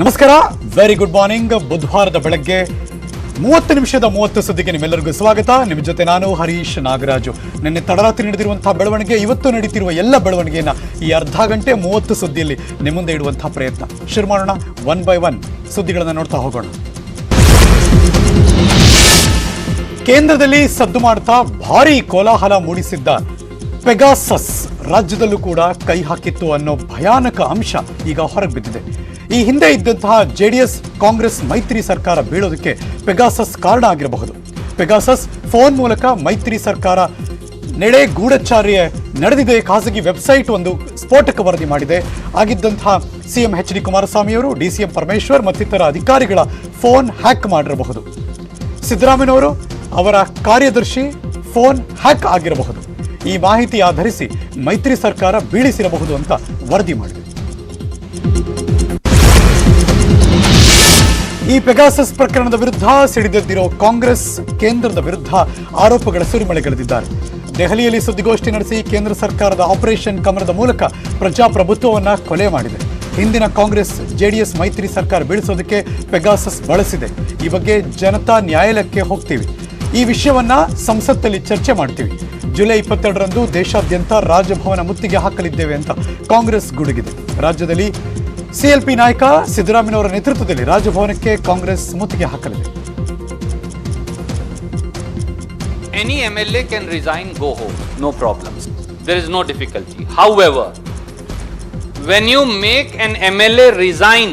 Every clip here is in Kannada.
ನಮಸ್ಕಾರ, ವೆರಿ ಗುಡ್ ಮಾರ್ನಿಂಗ್. ಬುಧವಾರದ ಬೆಳಗ್ಗೆ 30 ನಿಮಿಷದ 30 ಸುದ್ದಿಗೆ ನಿಮ್ಮೆಲ್ಲರಿಗೂ ಸ್ವಾಗತ. ನಿಮ್ಮ ಜೊತೆ ನಾನು ಹರೀಶ್ ನಾಗರಾಜು. ನಿನ್ನೆ ತಡರಾತ್ರಿ ನಡೆದಿರುವಂತಹ ಬೆಳವಣಿಗೆ, ಇವತ್ತು ನಡೀತಿರುವ ಎಲ್ಲ ಬೆಳವಣಿಗೆಯನ್ನ ಈ ಅರ್ಧ ಗಂಟೆ 30 ಸುದ್ದಿಯಲ್ಲಿ ನಿಮ್ಮ ಮುಂದೆ ಇಡುವಂತಹ ಪ್ರಯತ್ನ. ಶುರು ಮಾಡೋಣ. 1 by 1 ಸುದ್ದಿಗಳನ್ನು ನೋಡ್ತಾ ಹೋಗೋಣ. ಕೇಂದ್ರದಲ್ಲಿ ಸದ್ದು ಮಾಡ್ತಾ ಭಾರೀ ಕೋಲಾಹಲ ಮೂಡಿಸಿದ್ದ ಪೆಗಾಸಸ್ ರಾಜ್ಯದಲ್ಲೂ ಕೂಡ ಕೈ ಹಾಕಿತ್ತು ಅನ್ನೋ ಭಯಾನಕ ಅಂಶ ಈಗ ಹೊರಗೆ ಬಿದ್ದಿದೆ. ಈ ಹಿಂದೆ ಇದ್ದಂತಹ ಜೆಡಿಎಸ್ ಕಾಂಗ್ರೆಸ್ ಮೈತ್ರಿ ಸರ್ಕಾರ ಬೀಳೋದಕ್ಕೆ ಪೆಗಾಸಸ್ ಕಾರಣ ಆಗಿರಬಹುದು. ಪೆಗಾಸಸ್ ಫೋನ್ ಮೂಲಕ ಮೈತ್ರಿ ಸರ್ಕಾರ ನೆಡೆ ಗೂಢಚಾರ್ಯ ನಡೆದಿದೆ. ಖಾಸಗಿ ವೆಬ್ಸೈಟ್ ಒಂದು ಸ್ಫೋಟಕ ವರದಿ ಮಾಡಿದೆ. ಆಗಿದ್ದಂತಹ ಸಿಎಂ ಎಚ್ ಡಿ ಕುಮಾರಸ್ವಾಮಿಯವರು, ಡಿಸಿಎಂ ಪರಮೇಶ್ವರ್ ಮತ್ತಿತರ ಅಧಿಕಾರಿಗಳ ಫೋನ್ ಹ್ಯಾಕ್ ಮಾಡಿರಬಹುದು. ಸಿದ್ದರಾಮಯ್ಯನವರು, ಅವರ ಕಾರ್ಯದರ್ಶಿ ಫೋನ್ ಹ್ಯಾಕ್ ಆಗಿರಬಹುದು. ಈ ಮಾಹಿತಿ ಆಧರಿಸಿ ಮೈತ್ರಿ ಸರ್ಕಾರ ಬೀಳಿಸಿರಬಹುದು ಅಂತ ವರದಿ ಮಾಡಿದೆ. ಈ ಪೆಗಾಸಸ್ ಪ್ರಕರಣದ ವಿರುದ್ಧ ಸಿಡಿದೆದ್ದಿರೋ ಕಾಂಗ್ರೆಸ್ ಕೇಂದ್ರದ ವಿರುದ್ಧ ಆರೋಪಗಳ ಸುರಿಮಳೆಗೆಳೆದಿದ್ದಾರೆ. ದೆಹಲಿಯಲ್ಲಿ ಸುದ್ದಿಗೋಷ್ಠಿ ನಡೆಸಿ ಕೇಂದ್ರ ಸರ್ಕಾರದ ಆಪರೇಷನ್ ಕಮಲದ ಮೂಲಕ ಪ್ರಜಾಪ್ರಭುತ್ವವನ್ನು ಕೊಲೆ ಮಾಡಿದೆ. ಹಿಂದಿನ ಕಾಂಗ್ರೆಸ್ ಜೆಡಿಎಸ್ ಮೈತ್ರಿ ಸರ್ಕಾರ ಬೀಳಿಸೋದಕ್ಕೆ ಪೆಗಾಸಸ್ ಬಳಸಿದೆ. ಈ ಬಗ್ಗೆ ಜನತಾ ನ್ಯಾಯಾಲಯಕ್ಕೆ ಹೋಗ್ತೀವಿ. ಈ ವಿಷಯವನ್ನ ಸಂಸತ್ತಲ್ಲಿ ಚರ್ಚೆ ಮಾಡ್ತೀವಿ. ಜುಲೈ 22ರಂದು ದೇಶಾದ್ಯಂತ ರಾಜಭವನ ಮುತ್ತಿಗೆ ಹಾಕಲಿದ್ದೇವೆ ಅಂತ ಕಾಂಗ್ರೆಸ್ ಗುಡುಗಿದೆ. ರಾಜ್ಯದಲ್ಲಿ ಸಿಎಲ್ಪಿ ನಾಯಕ ಸಿದ್ದರಾಮಯ್ಯನವರ ನೇತೃತ್ವದಲ್ಲಿ ರಾಜಭವನಕ್ಕೆ ಕಾಂಗ್ರೆಸ್ ಮುತ್ತಿಗೆ ಹಾಕಲಿದೆ. Any MLA can resign, go home, no problems. There is no difficulty. However, when you make an MLA resign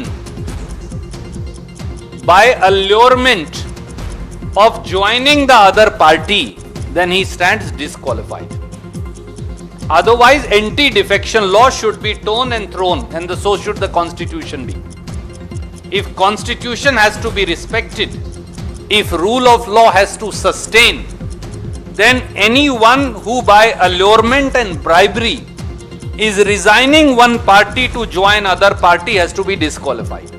by allurement of joining the other party, then he stands disqualified. Otherwise, anti-defection law should be torn and thrown, and so should the constitution be. If constitution has to be respected, if rule of law has to sustain, then anyone who by allurement and bribery is resigning one party to join other party has to be disqualified.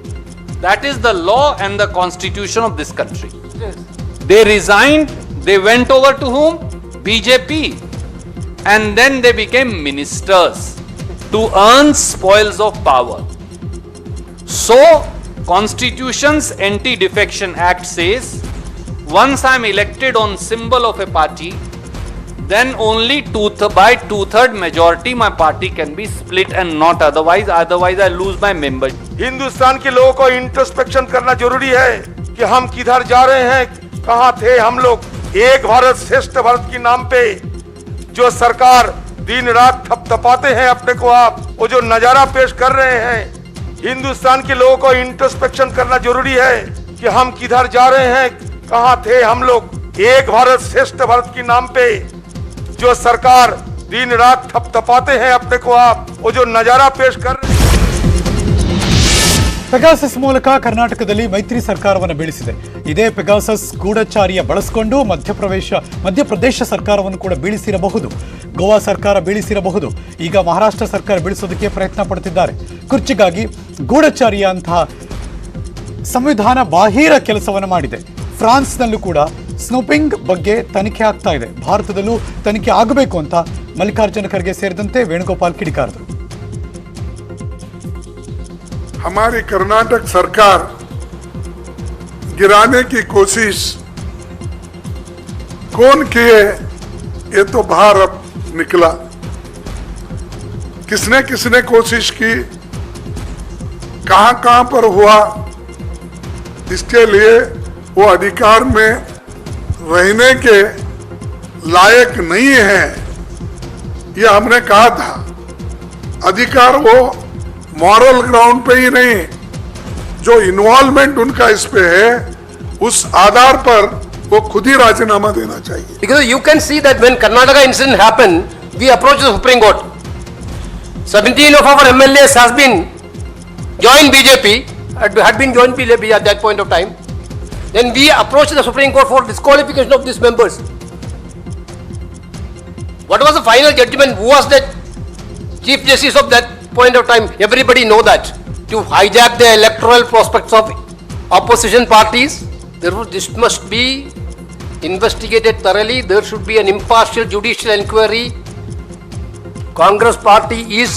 That is the law and the constitution of this country. Yes. They resigned, they went over to whom? BJP. And then they became ministers to earn spoils of power. So, Constitution's Anti-Defection Act says, once I am elected on symbol of a party, then only by two-third majority my party can be split and not otherwise. Otherwise I lose my membership. Hindustan के लोगों को इंट्रोस्पेक्शन करना जरूरी है कि हम किधर जा रहे हैं, कहां थे हम लोग। एक भारत श्रेष्ठ भारत के नाम पे जो सरकार दिन रात थपथपाते हैं अपने को आप, वो जो नजारा पेश कर रहे हैं, हिंदुस्तान के लोगों को इंट्रोस्पेक्शन करना जरूरी है कि हम किधर जा रहे हैं, कहां थे हम लोग। एक भारत श्रेष्ठ भारत के नाम पे जो सरकार दिन रात थपथपाते हैं अपने को आप, वो जो नजारा पेश कर रहे हैं। ಪೆಗಾಸಸ್ ಮೂಲಕ ಕರ್ನಾಟಕದಲ್ಲಿ ಮೈತ್ರಿ ಸರ್ಕಾರವನ್ನು ಬೀಳಿಸಿದೆ. ಇದೇ ಪೆಗಾಸಸ್ ಗೂಢಚಾರಿಯ ಬಳಸಿಕೊಂಡು ಮಧ್ಯಪ್ರದೇಶ ಸರ್ಕಾರವನ್ನು ಕೂಡ ಬೀಳಿಸಿರಬಹುದು. ಗೋವಾ ಸರ್ಕಾರ ಬೀಳಿಸಿರಬಹುದು. ಈಗ ಮಹಾರಾಷ್ಟ್ರ ಸರ್ಕಾರ ಬೀಳಿಸೋದಕ್ಕೆ ಪ್ರಯತ್ನ ಪಡುತ್ತಿದ್ದಾರೆ. ಕುರ್ಚಿಗಾಗಿ ಗೂಢಚಾರಿಯ ಅಂತಹ ಸಂವಿಧಾನ ಬಾಹಿರ ಕೆಲಸವನ್ನು ಮಾಡಿದೆ. ಫ್ರಾನ್ಸ್ನಲ್ಲೂ ಕೂಡ ಸ್ನೂಪಿಂಗ್ ಬಗ್ಗೆ ತನಿಖೆ ಆಗ್ತಾ ಇದೆ. ಭಾರತದಲ್ಲೂ ತನಿಖೆ ಆಗಬೇಕು ಅಂತ ಮಲ್ಲಿಕಾರ್ಜುನ ಖರ್ಗೆ ಸೇರಿದಂತೆ ವೇಣುಗೋಪಾಲ್ ಕಿಡಿಕಾರರು. हमारी कर्नाटक सरकार गिराने की कोशिश कौन किए, ये तो बाहर अब निकला। किसने किसने कोशिश की, कहां पर हुआ, इसके लिए वो अधिकार में रहने के लायक नहीं है, ये हमने कहा था। अधिकार वो मॉरल ग्राउंड पे ही नहीं, जो इन्वॉल्वमेंट उनका इस पे है, उस आधार पर वो खुद ही राजीनामा देना चाहिए. Because you can see that when Karnataka incident happened, we approached the Supreme Court. 17 of our MLAs has been joined BJP, had been joined BJP at that point of time. Then we approached the Supreme Court for disqualification of these members. What was the final judgment? Who was the Chief Justice of that point of time? Everybody know that. To hijack the electoral prospects of opposition parties, this must be investigated thoroughly. There should be an impartial judicial inquiry. Congress party is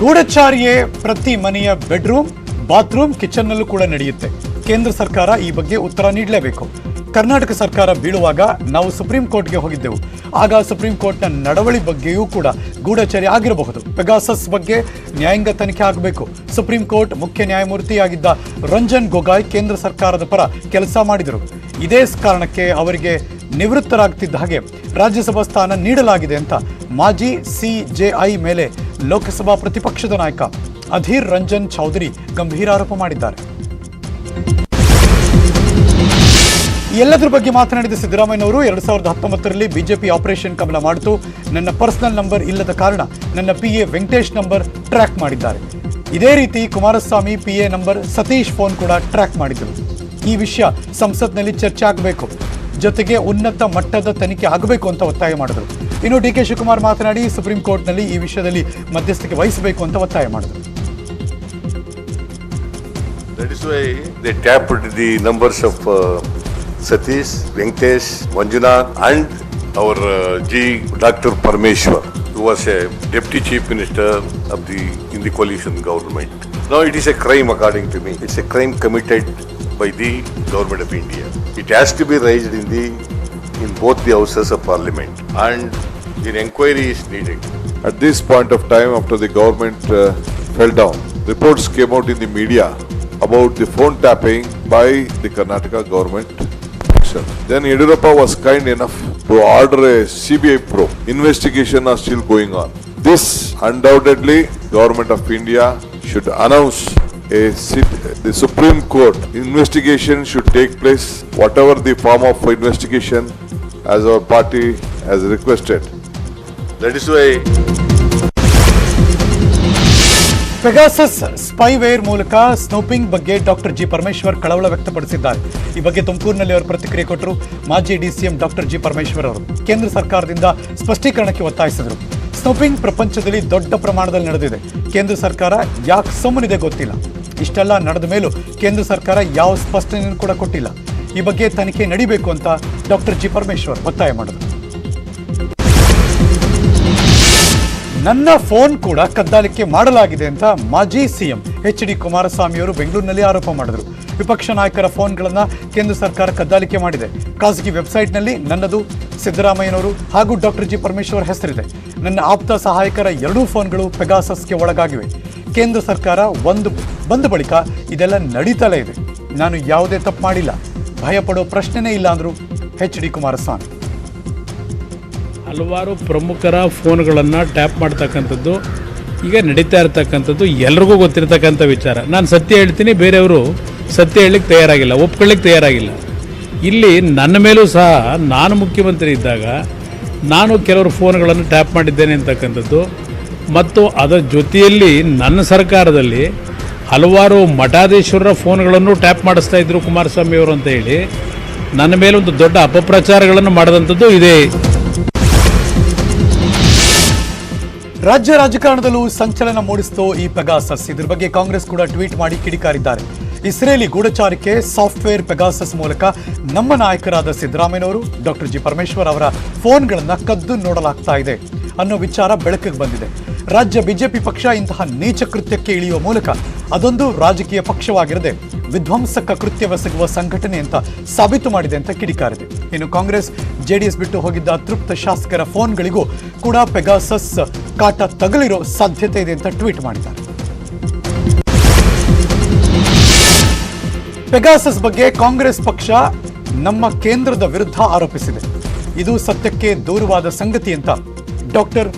ಗೂಢಚಾರಿಯೇ ಪ್ರತಿ ಮನೆಯ ಬೆಡ್ರೂಮ್, ಬಾತ್ರೂಮ್, ಕಿಚನ್ನಲ್ಲೂ ಕೂಡ ನಡೆಯುತ್ತೆ. ಕೇಂದ್ರ ಸರ್ಕಾರ ಈ ಬಗ್ಗೆ ಉತ್ತರ ನೀಡಲೇಬೇಕು. ಕರ್ನಾಟಕ ಸರ್ಕಾರ ಬೀಳುವಾಗ ನಾವು ಸುಪ್ರೀಂ ಕೋರ್ಟ್ಗೆ ಹೋಗಿದ್ದೆವು. ಆಗ ಸುಪ್ರೀಂ ಕೋರ್ಟ್ನ ನಡವಳಿ ಬಗ್ಗೆಯೂ ಕೂಡ ಗೂಢಚರ್ಯೆ ಆಗಿರಬಹುದು. ಪೆಗಾಸಸ್ ಬಗ್ಗೆ ನ್ಯಾಯಾಂಗ ತನಿಖೆ ಆಗಬೇಕು. ಸುಪ್ರೀಂ ಕೋರ್ಟ್ ಮುಖ್ಯ ನ್ಯಾಯಮೂರ್ತಿಯಾಗಿದ್ದ ರಂಜನ್ ಗೊಗಾಯ್ ಕೇಂದ್ರ ಸರ್ಕಾರದ ಪರ ಕೆಲಸ ಮಾಡಿದರು. ಇದೇ ಕಾರಣಕ್ಕೆ ಅವರಿಗೆ ನಿವೃತ್ತರಾಗ್ತಿದ್ದ ಹಾಗೆ ರಾಜ್ಯಸಭಾ ಸ್ಥಾನ ನೀಡಲಾಗಿದೆ ಅಂತ ಮಾಜಿ ಸಿಜೆಐ ಮೇಲೆ ಲೋಕಸಭಾ ಪ್ರತಿಪಕ್ಷದ ನಾಯಕ ಅಧೀರ್ ರಂಜನ್ ಚೌಧರಿ ಗಂಭೀರ ಆರೋಪ ಮಾಡಿದ್ದಾರೆ. ಎಲ್ಲದರ ಬಗ್ಗೆ ಮಾತನಾಡಿದ ಸಿದ್ದರಾಮಯ್ಯನವರು 2019ರಲ್ಲಿ ಬಿಜೆಪಿ ಆಪರೇಷನ್ ಕಮಲ ಮಾಡಿತು. ನನ್ನ ಪರ್ಸನಲ್ ನಂಬರ್ ಇಲ್ಲದ ಕಾರಣ ನನ್ನ PA ವೆಂಕಟೇಶ್ ನಂಬರ್ ಟ್ರ್ಯಾಕ್ ಮಾಡಿದ್ದಾರೆ. ಇದೇ ರೀತಿ Kumaraswamy PA number Satish phone ಕೂಡ ಟ್ರ್ಯಾಕ್ ಮಾಡಿದರು. ಈ ವಿಷಯ ಸಂಸತ್ನಲ್ಲಿ ಚರ್ಚೆ ಆಗಬೇಕು, ಜೊತೆಗೆ ಉನ್ನತ ಮಟ್ಟದ ತನಿಖೆ ಆಗಬೇಕು ಅಂತ ಒತ್ತಾಯ ಮಾಡಿದರು. ಇನ್ನು DK ಶಿವಕುಮಾರ್ ಮಾತನಾಡಿ ಸುಪ್ರೀಂ ಕೋರ್ಟ್ನಲ್ಲಿ ಈ ವಿಷಯದಲ್ಲಿ ಮಧ್ಯಸ್ಥಿಕೆ ವಹಿಸಬೇಕು ಅಂತ ಒತ್ತಾಯ ಮಾಡಿದರು. That is why they tapped the numbers of Satish, Venkatesh, Manjunath and our Dr. Parameshwar, who was a deputy chief minister of in the coalition government. Now it is a crime according to me. It's a crime committed by the government of India. It has to be raised in both the houses of parliament and an inquiry is needed. At this point of time, after the government fell down, reports came out in the media about the phone tapping by the Karnataka government. Then Yediyurappa was kind enough to order a CBI probe. Investigation are still going on. This undoubtedly government of India should announce the Supreme Court investigation should take place, whatever the form of investigation as our party has requested. That is why Pegasus spyware ಮೂಲಕ ಸ್ನೂಪಿಂಗ್ ಬಗ್ಗೆ ಡಾಕ್ಟರ್ ಜಿ ಪರಮೇಶ್ವರ್ ಕಳವಳ ವ್ಯಕ್ತಪಡಿಸಿದ್ದಾರೆ. ಈ ಬಗ್ಗೆ ತುಮಕೂರಿನಲ್ಲಿ ಅವರು ಪ್ರತಿಕ್ರಿಯೆ ಕೊಟ್ಟರು. ಮಾಜಿ DCM ಡಾಕ್ಟರ್ ಜಿ ಪರಮೇಶ್ವರ್ ಅವರು ಕೇಂದ್ರ ಸರ್ಕಾರದಿಂದ ಸ್ಪಷ್ಟೀಕರಣಕ್ಕೆ ಒತ್ತಾಯಿಸಿದರು. ಸ್ನೂಪಿಂಗ್ ಪ್ರಪಂಚದಲ್ಲಿ ದೊಡ್ಡ ಪ್ರಮಾಣದಲ್ಲಿ ನಡೆದಿದೆ. ಕೇಂದ್ರ ಸರ್ಕಾರ ಯಾಕೆ ಸುಮ್ಮನಿದೆ ಗೊತ್ತಿಲ್ಲ. ಇಷ್ಟೆಲ್ಲ ನಡೆದ ಮೇಲೂ ಕೇಂದ್ರ ಸರ್ಕಾರ ಯಾವ ಸ್ಪಷ್ಟನೆಯನ್ನು ಕೂಡ ಕೊಟ್ಟಿಲ್ಲ. ಈ ಬಗ್ಗೆ ತನಿಖೆ ನಡೀಬೇಕು ಅಂತ ಡಾಕ್ಟರ್ ಜಿ ಪರಮೇಶ್ವರ್ ಒತ್ತಾಯ ಮಾಡಿದರು. ನನ್ನ ಫೋನ್ ಕೂಡ ಕದ್ದಾಲಿಕೆ ಮಾಡಲಾಗಿದೆ ಅಂತ ಮಾಜಿ CM HD ಕುಮಾರಸ್ವಾಮಿ ಅವರು ಬೆಂಗಳೂರಿನಲ್ಲಿ ಆರೋಪ ಮಾಡಿದರು. ವಿಪಕ್ಷ ನಾಯಕರ ಫೋನ್ಗಳನ್ನು ಕೇಂದ್ರ ಸರ್ಕಾರ ಕದ್ದಾಲಿಕೆ ಮಾಡಿದೆ. ಖಾಸಗಿ ವೆಬ್ಸೈಟ್ನಲ್ಲಿ ನನ್ನದು, ಸಿದ್ದರಾಮಯ್ಯನವರು ಹಾಗೂ ಡಾಕ್ಟರ್ ಜಿ ಪರಮೇಶ್ವರ್ ಹೆಸರಿದೆ. ನನ್ನ ಆಪ್ತ ಸಹಾಯಕರ 2 ಫೋನ್ಗಳು ಪೆಗಾಸಸ್ಗೆ ಒಳಗಾಗಿವೆ. ಕೇಂದ್ರ ಸರ್ಕಾರ ಬಂದ ಬಳಿಕ ಇದೆಲ್ಲ ನಡೀತಲೇ ಇದೆ. ನಾನು ಯಾವುದೇ ತಪ್ಪು ಮಾಡಿಲ್ಲ, ಭಯಪಡೋ ಪ್ರಶ್ನೆನೇ ಇಲ್ಲ ಅಂದರು HD ಕುಮಾರಸ್ವಾಮಿ. ಹಲವಾರು ಪ್ರಮುಖರ ಫೋನ್ಗಳನ್ನು ಟ್ಯಾಪ್ ಮಾಡ್ತಕ್ಕಂಥದ್ದು ಈಗ ನಡೀತಾ ಇರ್ತಕ್ಕಂಥದ್ದು ಎಲ್ರಿಗೂ ಗೊತ್ತಿರ್ತಕ್ಕಂಥ ವಿಚಾರ. ನಾನು ಸತ್ಯ ಹೇಳ್ತೀನಿ, ಬೇರೆಯವರು ಸತ್ಯ ಹೇಳಲಿಕ್ಕೆ ತಯಾರಾಗಿಲ್ಲ, ಒಪ್ಕೊಳ್ಳಿಕ್ಕೆ ತಯಾರಾಗಿಲ್ಲ. ಇಲ್ಲಿ ನನ್ನ ಮೇಲೂ ಸಹ ನಾನು ಮುಖ್ಯಮಂತ್ರಿ ಇದ್ದಾಗ ನಾನು ಕೆಲವರು ಫೋನ್ಗಳನ್ನು ಟ್ಯಾಪ್ ಮಾಡಿದ್ದೇನೆ ಅಂತಕ್ಕಂಥದ್ದು, ಮತ್ತು ಅದರ ಜೊತೆಯಲ್ಲಿ ನನ್ನ ಸರ್ಕಾರದಲ್ಲಿ ಹಲವಾರು ಮಠಾಧೀಶ್ವರರ ಫೋನ್ಗಳನ್ನು ಟ್ಯಾಪ್ ಮಾಡಿಸ್ತಾ ಇದ್ರು ಕುಮಾರಸ್ವಾಮಿ ಅವರು ಅಂತ ಹೇಳಿ ನನ್ನ ಮೇಲೆ ಒಂದು ದೊಡ್ಡ ಅಪಪ್ರಚಾರಗಳನ್ನು ಮಾಡಿದಂಥದ್ದು ಇದೆ. ರಾಜ್ಯ ರಾಜಕಾರಣದಲ್ಲೂ ಸಂಚಲನ ಮೂಡಿಸಿತು ಈ ಪೆಗಾಸಸ್. ಇದ್ರ ಬಗ್ಗೆ ಕಾಂಗ್ರೆಸ್ ಕೂಡ ಟ್ವೀಟ್ ಮಾಡಿ ಕಿಡಿಕಾರಿದ್ದಾರೆ. ಇಸ್ರೇಲಿ ಗೂಢಚಾರಿಕೆ ಸಾಫ್ಟ್ವೇರ್ ಪೆಗಾಸಸ್ ಮೂಲಕ ನಮ್ಮ ನಾಯಕರಾದ ಸಿದ್ದರಾಮಯ್ಯನವರು, ಡಾಕ್ಟರ್ ಜಿ ಪರಮೇಶ್ವರ್ ಅವರ ಫೋನ್ಗಳನ್ನು ಕದ್ದು ನೋಡಲಾಗ್ತಾ ಇದೆ ಅನ್ನೋ ವಿಚಾರ ಬೆಳಕಿಗೆ ಬಂದಿದೆ. ರಾಜ್ಯ ಬಿಜೆಪಿ ಪಕ್ಷ ಇಂತಹ ನೀಚ ಕೃತ್ಯಕ್ಕೆ ಇಳಿಯುವ ಮೂಲಕ ಅದೊಂದು ರಾಜಕೀಯ ಪಕ್ಷವಾಗಿರದೆ ವಿಧ್ವಂಸಕ ಕೃತ್ಯವೆಸಗುವ ಸಂಘಟನೆ ಅಂತ ಸಾಬೀತು ಮಾಡಿದೆ ಅಂತ ಕಿಡಿಕಾರಿದೆ. ಇನ್ನು ಕಾಂಗ್ರೆಸ್ JDS ಬಿಟ್ಟು ಹೋಗಿದ್ದ ಅತೃಪ್ತ ಶಾಸಕರ ಫೋನ್ಗಳಿಗೂ ಕೂಡ ಪೆಗಾಸಸ್ ಕಾಟ ತಗಲಿರೋ ಸಾಧ್ಯತೆ ಇದೆ ಅಂತ ಟ್ವೀಟ್ ಮಾಡಿದ್ದಾರೆ. ಪೆಗಾಸಸ್ ಬಗ್ಗೆ ಕಾಂಗ್ರೆಸ್ ಪಕ್ಷ ನಮ್ಮ ಕೇಂದ್ರದ ವಿರುದ್ಧ ಆರೋಪಿಸಿದೆ. ಇದು ಸತ್ಯಕ್ಕೆ ದೂರವಾದ ಸಂಗತಿ ಅಂತ ಡಾಕ್ಟರ್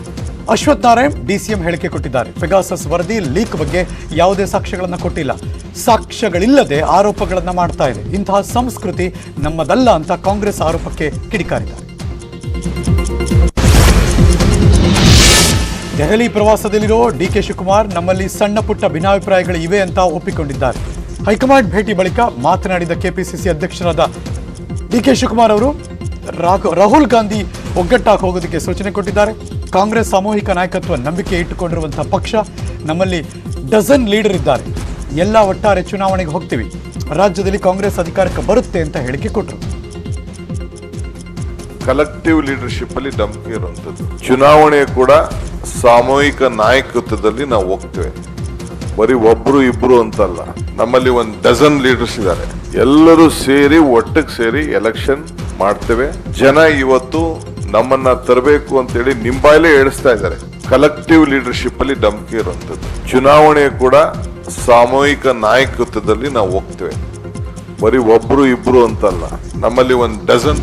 ಅಶ್ವಥ್ ನಾರಾಯಣ್ DCM ಹೇಳಿಕೆ ಕೊಟ್ಟಿದ್ದಾರೆ. ಪೆಗಾಸಸ್ ವರದಿ ಲೀಕ್ ಬಗ್ಗೆ ಯಾವುದೇ ಸಾಕ್ಷ್ಯಗಳನ್ನು ಕೊಟ್ಟಿಲ್ಲ, ಸಾಕ್ಷ್ಯಗಳಿಲ್ಲದೆ ಆರೋಪಗಳನ್ನು ಮಾಡ್ತಾ ಇದೆ. ಇಂತಹ ಸಂಸ್ಕೃತಿ ನಮ್ಮದಲ್ಲ ಅಂತ ಕಾಂಗ್ರೆಸ್ ಆರೋಪಕ್ಕೆ ಕಿಡಿಕಾರಿದ್ದಾರೆ. ದೆಹಲಿ ಪ್ರವಾಸದಲ್ಲಿರೋ DK ಶಿವಕುಮಾರ್ ನಮ್ಮಲ್ಲಿ ಸಣ್ಣ ಪುಟ್ಟ ಭಿನ್ನಾಭಿಪ್ರಾಯಗಳು ಇವೆ ಅಂತ ಒಪ್ಪಿಕೊಂಡಿದ್ದಾರೆ. ಹೈಕಮಾಂಡ್ ಭೇಟಿ ಬಳಿಕ ಮಾತನಾಡಿದ KPCC ಅಧ್ಯಕ್ಷರಾದ DK ಶಿವಕುಮಾರ್ ಅವರು ರಾಹುಲ್ ಗಾಂಧಿ ಒಗ್ಗಟ್ಟಾಗಿ ಹೋಗೋದಕ್ಕೆ ಸೂಚನೆ ಕೊಟ್ಟಿದ್ದಾರೆ. ಕಾಂಗ್ರೆಸ್ ಸಾಮೂಹಿಕ ನಾಯಕತ್ವ ನಂಬಿಕೆ ಇಟ್ಟುಕೊಂಡಿರುವಂತಹ ಪಕ್ಷ. ನಮ್ಮಲ್ಲಿ ಡಜನ್ ಲೀಡರ್ ಇದ್ದಾರೆ, ಎಲ್ಲ ಒಟ್ಟಾರೆ ಚುನಾವಣೆಗೆ ಹೋಗ್ತೀವಿ, ರಾಜ್ಯದಲ್ಲಿ ಕಾಂಗ್ರೆಸ್ ಅಧಿಕಾರಕ್ಕೆ ಬರುತ್ತೆ ಅಂತ ಹೇಳಿಕೆ ಕೊಟ್ಟರು. ಕಲೆಕ್ಟಿವ್ ಲೀಡರ್ಶಿಪ್ ಅಲ್ಲಿ ನಂಬಿಕೆ ಇರುವಂತದ್ದು. ಚುನಾವಣೆ ಕೂಡ ಸಾಮೂಹಿಕ ನಾಯಕತ್ವದಲ್ಲಿ ನಾವು ಹೋಗ್ತೇವೆ. ಬರೀ ಒಬ್ರು ಇಬ್ರು ಅಂತಲ್ಲ, ನಮ್ಮಲ್ಲಿ 12 ಲೀಡರ್ಸ್ ಇದ್ದಾರೆ. ಎಲ್ಲರೂ ಸೇರಿ ಒಟ್ಟಿಗೆ ಸೇರಿ ಎಲೆಕ್ಷನ್ ಮಾಡ್ತೇವೆ. ಜನ ಇವತ್ತು ನಮ್ಮನ್ನ ತರಬೇಕು ಅಂತೇಳಿ ನಿಂಬಾಯಲ್ಲೇ ಹೇಳಿಸ್ತಾ ಇದ್ದಾರೆ. ಕಲೆಕ್ಟಿವ್ ಲೀಡರ್ಶಿಪ್ ಅಲ್ಲಿ ನಂಬಿಕೆ ಇರುವಂತದ್ದು. ಚುನಾವಣೆ ಕೂಡ ಸಾಮೂಹಿಕ ನಾಯಕತ್ವದಲ್ಲಿ ನಾವು ಹೋಗ್ತೇವೆ. ಬರೀ ಒಬ್ರು ಇಬ್ರು ಅಂತಲ್ಲ, ನಮ್ಮಲ್ಲಿ 12